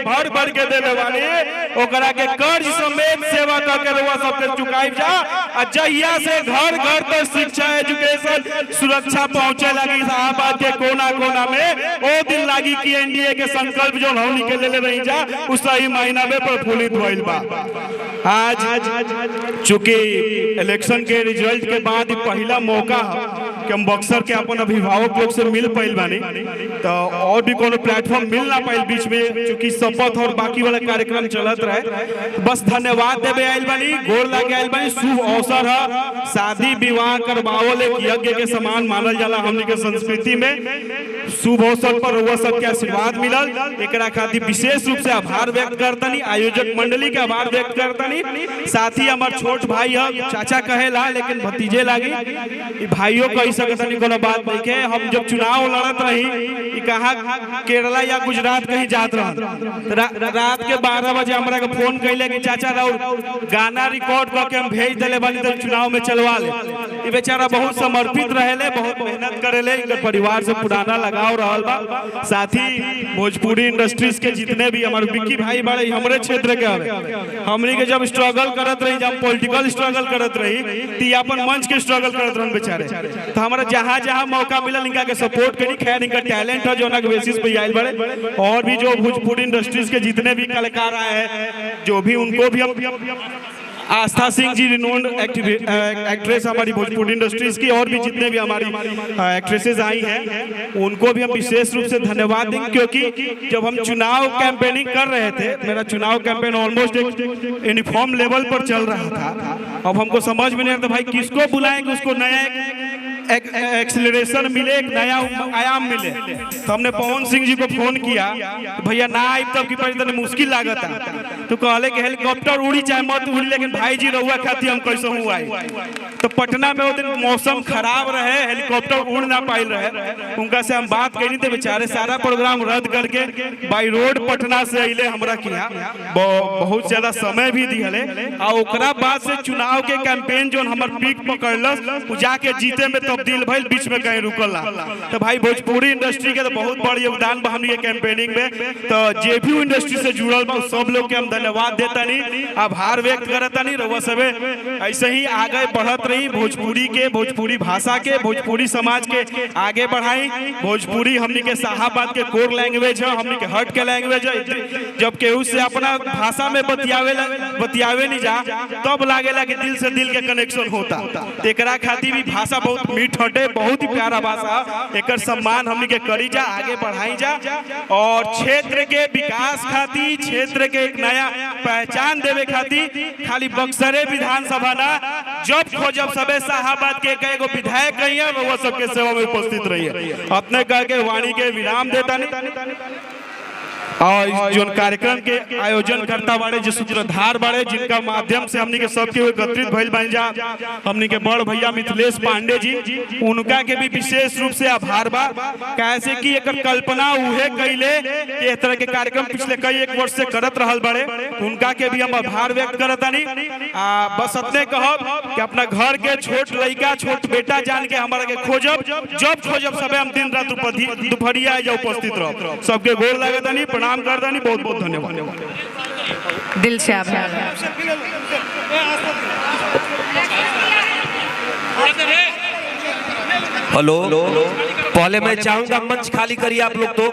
भर भर के देले वाली ओकरा के कर्ज समेत सेवा करके रुआ सबके चुकाई जा। जहिया से घर घर तक शिक्षा एजुकेशन सुरक्षा पहुंचे लगी शाहबाद के कोना कोना में ओ दिन लगी कि एनडीए के संकल्प जो हम निकल ले रही जा उस सही महीना में प्रफुल्लित भइल बा। आज चूंकि इलेक्शन के रिजल्ट के बाद पहला मौका कि हम बक्सर के अपन अभिभावक लोग से मिल पाइल बानी, तो और भी कोनो प्लेटफॉर्म मिल ना पाइल बीच में, चूंकि शपथ और बाकी वाला कार्यक्रम चलत रहे। बस धन्यवाद देवे आइल बानी, गोड़ लागे आइल बानी। शुभ अवसर है, शादी विवाह करवावल एक यज्ञ के समान मानल जाला हमनी के संस्कृति में। शुभ अवसर पर रउआ सबके आशीर्वाद मिलल, एकरा खातिर विशेष रूप से आभार व्यक्त करतनी, आयोजक मंडली के आभार व्यक्त करतनी। साथ ही हमार छोट भाई है, चाचा कहेला लेकिन भतीजे लागी, भाइयों कह सकतनी कोनो बात नहीं के। हम जब चुनाव लड़त रही कहा केरला या गुजरात कहीं जात रह, रात के 12 बजे हमरा के फोन कैले कि चाचा राउर गाना रिकॉर्ड करके हम भेज देले बानी तो चुनाव में चलवा ले। ये बेचारा बहुत समर्पित रहेले, बहुत मेहनत करेले, इनके परिवार से पुराना लगाव रहल बा। साथ ही भोजपुरी इंडस्ट्रीज के जितने भी हमारे विक्की भाई बड़े हमरे क्षेत्र के हवे, हमनी के जब स्ट्रगल करत रही, जब पॉलिटिकल स्ट्रगल करत रही ती अपन मंच के स्ट्रगल करत रहन बेचारे, तो हमारा जहां जहां मौका मिलल इनका के सपोर्ट करी। खैर इनका टैलेंट है जो ना बेसिस पे आइल बड़े, और भी जो भोजपुरी इंडस्ट्रीज के जितने भी कलाकार आए हैं जो भी, उनको भी हम आस्था सिंह जी रिनोन्ड एक्ट्रेस हमारी भोजपुरी इंडस्ट्रीज की, और भी जितने भी हमारी एक्ट्रेसेस आई हैं उनको भी हम विशेष रूप से धन्यवाद देंगे। क्योंकि जब हम चुनाव कैंपेनिंग कर रहे थे, मेरा चुनाव कैंपेन ऑलमोस्ट एक यूनिफॉर्म लेवल पर चल रहा था। अब हमको समझ में नहीं आता भाई किसको बुलाएं कि उसको नया एक्सेलरेशन मिले, एक नया आयाम मिले। तो हमने पवन सिंह जी को फोन किया, भैया ना आई तब की तनी मुश्किल लागत है, तो कहले कि हेलीकॉप्टर उड़ी चाहे मत उड़ी लेकिन भाई जी रहुआ खाती हम कैसे हुआ आई। तो पटना में वो दिन मौसम खराब रहे, हेलीकॉप्टर उड़ ना पाइल रहे, उनका से हम बात करी थे, बेचारे सारा प्रोग्राम रद्द करके बाई रोड पटना से अले हमरा किया, बहुत ज्यादा समय भी दिहले। और ओकरा बाद से चुनाव के कैंपेन जो हमर पीक पकड़लस जाके जीते में तब्दील भइल, बीच में कहीं रुकल ना। तो भाई भोजपुरी इंडस्ट्री के तो बहुत बड़ योगदान बा हमनी के कैंपेनिंग में। तो जे भी इंडस्ट्री से जुड़ल बा सब लोग के हम धन्यवाद देतानी, आभार व्यक्त करतानी। रउआ सबे ऐसे ही आगे बढ़त रही, भोजपुरी के, भोजपुरी भाषा के, भोजपुरी समाज के आगे बढ़ाई। भोजपुरी हमनी के शाहबाद के कोर लैंग्वेज है, हमनी के हट के लैंग्वेज है। जब केहू से अपना भाषा में बतियावे नहीं जा तब लागेला कि दिल से दिल के कनेक्शन होता। एकरा खातिर भी भाषा बहुत मीठ हटे, बहुत ही प्यारा भाषा, एकर सम्मान हमनी के करी जा, आगे बढ़ाई जा। और क्षेत्र के विकास खातिर, क्षेत्र के एक नया पहचान देवे खातिर खाली बक्सरे विधानसभा ना, जब खोजब सबे शाहबाद के एगो विधायक रही है वो सबके सेवा में उपस्थित रही है। अपने कह के वाणी के विराम देता नहीं। और जो कार्यक्रम के आयोजन करता बाड़े, जो सूत्रधार बाड़े, जिनका माध्यम से हमनी के सबके एकत्रित भइल बन जा, हमनी के बड़ भैया मिथिलेश पांडे जी, उनका के भी विशेष रूप से आभार बा। कैसे कि एकर कल्पना उहे कैले कि इस तरह के कार्यक्रम पिछले कई एक वर्ष से करत रहल बाड़े, उनका के भी हम आभार व्यक्त करतानी। बस अपने कहब कि अपना घर के छोट लड़का, छोट बेटा जान के हमारा के खोजब, जब खोजब सबे हम दिन रात दोपहरिया जा उपस्थित रहो। सबके गोर लागतानी, प्रणाम करतानी, बहुत बहुत धन्यवाद। दिल से आभार। हेलो, पहले मैं चाहूंगा मंच खाली करिए आप लोग तो।